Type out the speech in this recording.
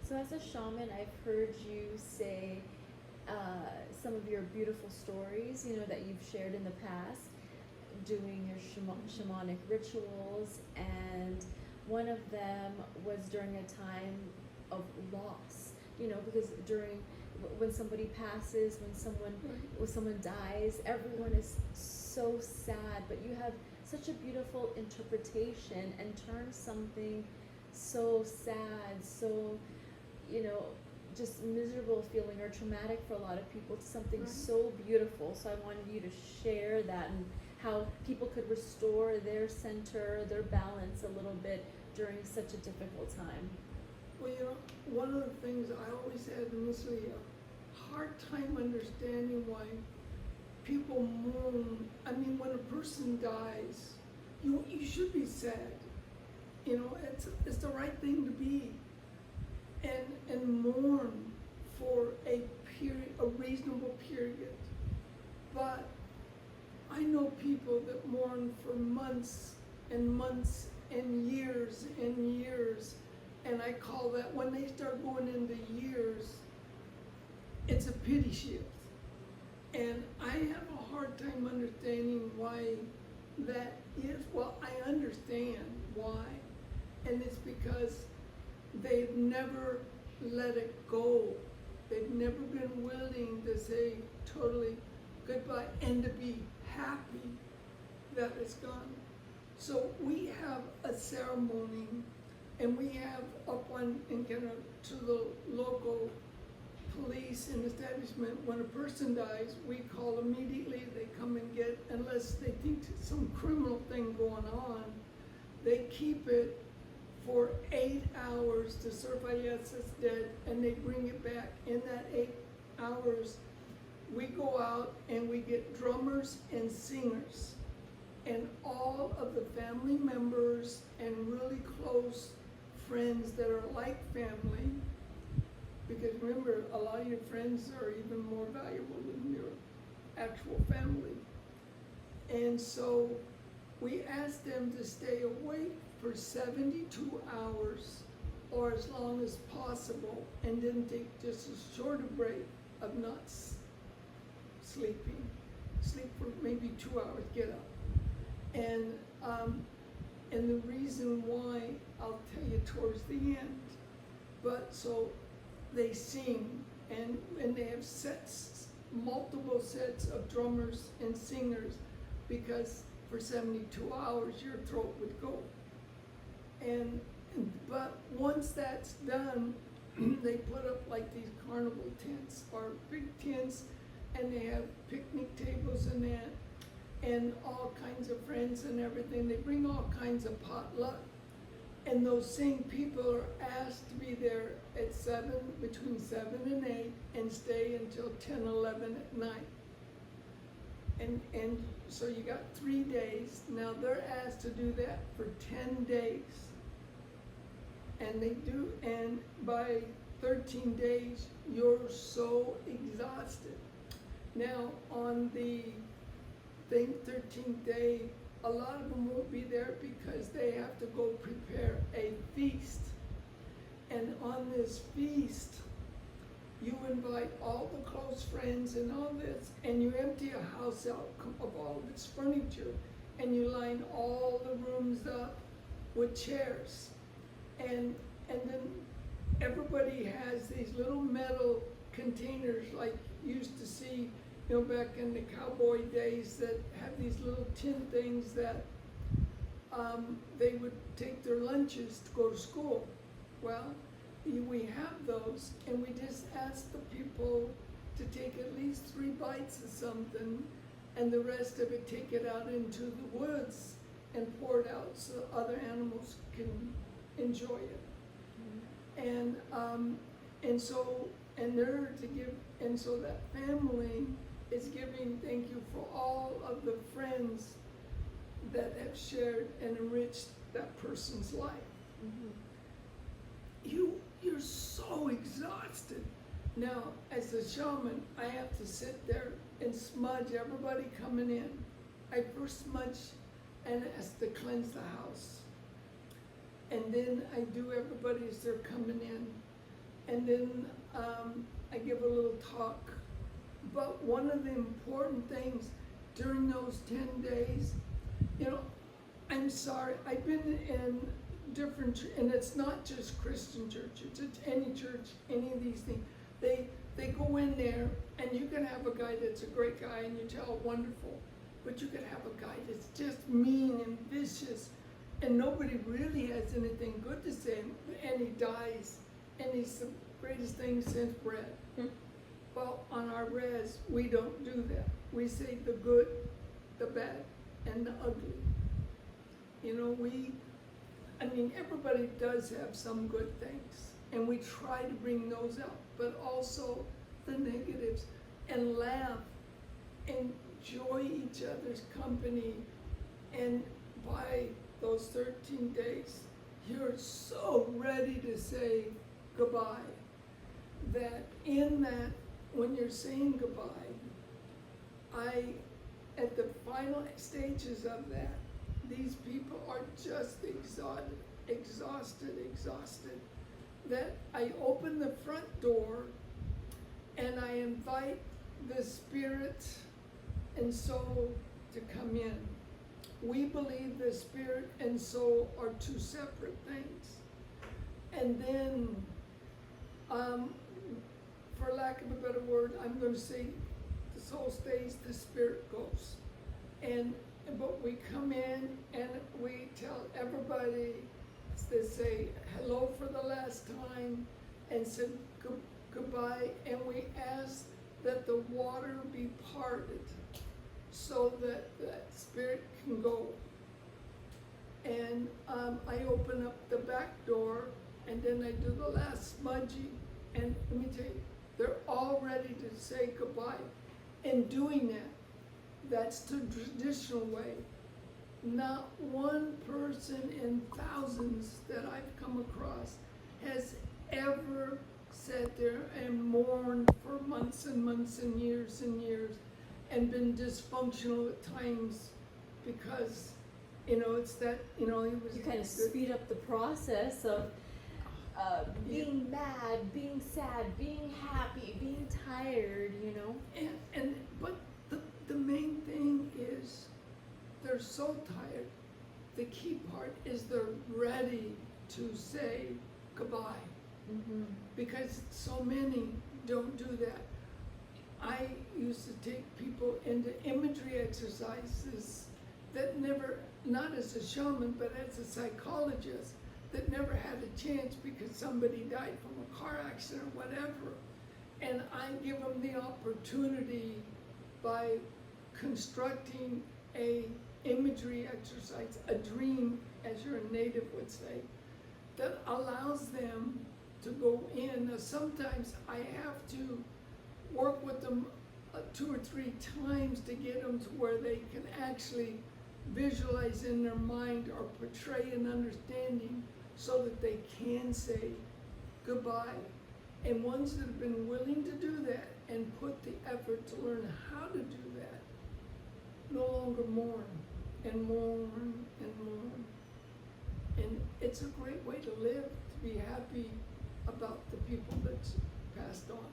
So as a shaman, I've heard you say some of your beautiful stories, that you've shared in the past, doing your shamanic rituals, and one of them was during a time of loss. Because when somebody passes, when someone dies, everyone is so sad, but you have such a beautiful interpretation and turn something so sad, so you know, just miserable feeling or traumatic for a lot of people to something so beautiful. So I wanted you to share that and how people could restore their center, their balance a little bit during such a difficult time. Well, one of the things I always had initially a hard time understanding why people mourn. I mean, when a person dies, you should be sad. It's the right thing to be, and mourn for a reasonable period. But I know people that mourn for months and months and years, and I call that, when they start going into years, it's a pity shift. And I have a hard time understanding why that is. Well, I understand why, and it's because they've never let it go. They've never been willing to say totally goodbye and to be happy that it's gone. So we have a ceremony, and we have up on to the local police and establishment. When a person dies, we call immediately. They come and get, unless they think some criminal thing going on, they keep it for 8 hours to certify yes, it's dead, and they bring it back. In that 8 hours, we go out and we get drummers and singers, and all of the family members and really close friends that are like family, because remember, a lot of your friends are even more valuable than your actual family. And so we ask them to stay awake for 72 hours or as long as possible, and then take just a shorter break of not sleeping. Sleep for maybe 2 hours, get up. And the reason why, I'll tell you towards the end. But so they sing, and they have multiple sets of drummers and singers, because for 72 hours your throat would go. But once that's done, they put up like these carnival tents or big tents, and they have picnic tables and that, and all kinds of friends and everything. They bring all kinds of potluck, and those same people are asked to be there at between 7 and 8, and stay until 10, 11 at night. And so you got 3 days. Now they're asked to do that for 10 days. And they do, and by 13 days, you're so exhausted. Now on the 13th day, a lot of them won't be there because they have to go prepare a feast. And on this feast, you invite all the close friends and all this, and you empty a house out of all of its furniture, and you line all the rooms up with chairs. And then everybody has these little metal containers like you used to see, back in the cowboy days, that have these little tin things that they would take their lunches to go to school. Well, we have those, and we just ask the people to take at least 3 bites of something, and the rest of it take it out into the woods and pour it out so other animals can enjoy it. And they're to give, and so that family is giving thank you for all of the friends that have shared and enriched that person's life. You're so exhausted. Now, as a shaman, I have to sit there and smudge everybody coming in. I first smudge and ask to cleanse the house. And then I do everybody as they're coming in. and then I give a little talk. But one of the important things during those 10 days, you know, I'm sorry, I've been in different, and it's not just Christian churches, it's any church, any of these things. They go in there, and you can have a guy that's a great guy, and you tell wonderful, but you can have a guy that's just mean and vicious, and nobody really has anything good to say, and he dies, and he's the greatest thing since bread. Well, on our res, we don't do that. We say the good, the bad, and the ugly. You know, everybody does have some good things, and we try to bring those out, but also the negatives, and laugh, enjoy each other's company, and by those 13 days, you're so ready to say goodbye, that in that, when you're saying goodbye, at the final stages of that, these people are just exhausted, that I open the front door and I invite the spirit and soul to come in. We believe the spirit and soul are two separate things. And then, for lack of a better word, I'm going to say the soul stays, the spirit goes. But we come in and we tell everybody to say hello for the last time and say goodbye, and we ask that the water be parted so that that spirit can go. And I open up the back door, and then I do the last smudging, and let me tell you, they're all ready to say goodbye. In doing that, that's the traditional way. Not one person in thousands that I've come across has ever sat there and mourned for months and months and years and been dysfunctional at times because, it's that, it was... You kind of speed up the process of being mad, being sad, being happy, being tired, But the main thing is they're so tired. The key part is they're ready to say goodbye. Mm-hmm. Because so many don't do that. I used to take people into imagery exercises that never, not as a shaman, but as a psychologist, that never had a chance because somebody died from a car accident or whatever. And I give them the opportunity by constructing a imagery exercise, a dream, as your native would say, that allows them to go in. Now, sometimes I have to work with them 2 or 3 times to get them to where they can actually visualize in their mind or portray an understanding so that they can say goodbye. And ones that have been willing to do that and put the effort to learn how to do that no longer mourn and mourn and mourn. And it's a great way to live, to be happy about the people that's passed on.